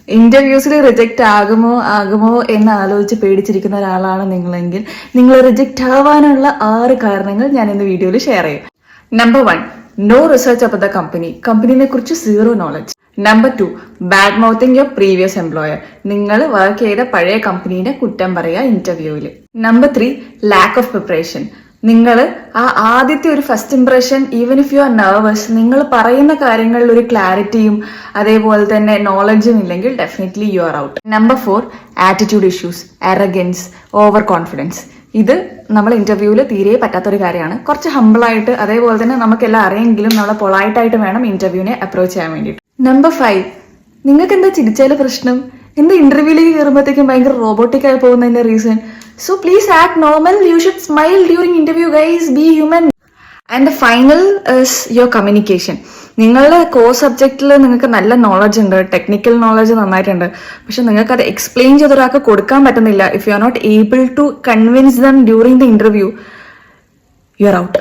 ഇന്റർവ്യൂസിൽ reject ആകുമോ എന്ന് ആലോചിച്ച് പേടിച്ചിരിക്കുന്ന ഒരാളാണ് നിങ്ങളെങ്കിൽ നിങ്ങൾ റിജക്റ്റ് ആവാനുള്ള 6 കാരണങ്ങൾ ഞാൻ ഇന്ന് വീഡിയോയിൽ ഷെയർ ചെയ്യും. Number 1, no research about the കമ്പനിനെ കുറിച്ച് 0 knowledge. Number 2, bad mouthing your previous employer. നിങ്ങൾ വർക്ക് ചെയ്ത പഴയ കമ്പനീനെ കുറ്റം പറയുക ഇന്റർവ്യൂവിൽ. Number 3, lack of preparation. നിങ്ങൾ ആദ്യത്തെ ഒരു first impression, even if you are nervous, നിങ്ങൾ പറയുന്ന കാര്യങ്ങളിൽ ഒരു ക്ലാരിറ്റിയും അതേപോലെ തന്നെ നോളജും ഇല്ലെങ്കിൽ definitely you are out. Number 4, attitude issues, arrogance, over confidence. ഇത് നമ്മൾ ഇന്റർവ്യൂവിൽ തീരെ പറ്റാത്തൊരു കാര്യമാണ്. കുറച്ച് ഹംബിളായിട്ട് അതേപോലെ തന്നെ നമുക്കെല്ലാം അറിയെങ്കിലും നമ്മളെ പൊളൈറ്റായിട്ട് വേണം ഇന്റർവ്യൂവിനെ അപ്രോച്ച് ചെയ്യാൻ വേണ്ടിയിട്ട്. നമ്പർ 5, നിങ്ങൾക്ക് എന്താ ചിരിച്ചാല് പ്രശ്നം? എന്താ ഇന്റർവ്യൂവിലേക്ക് കയറുമ്പോഴത്തേക്കും ഭയങ്കര റോബോട്ടിക് ആയി പോകുന്നതിന്റെ reason? So please act normal. You should smile during interview, guys. Be human. And the final is your communication. നിങ്ങളുടെ കോർ സബ്ജക്റ്റിൽ നിങ്ങൾക്ക് നല്ല നോളജ് ഉണ്ട്, ടെക്നിക്കൽ നോളജ് നന്നായിട്ടുണ്ട്, പക്ഷെ നിങ്ങൾക്ക് അത് എക്സ്പ്ലെയിൻ ചെയ്ത ഒരാൾക്ക് കൊടുക്കാൻ പറ്റുന്നില്ല. If you are not able to convince them during the interview, you are out.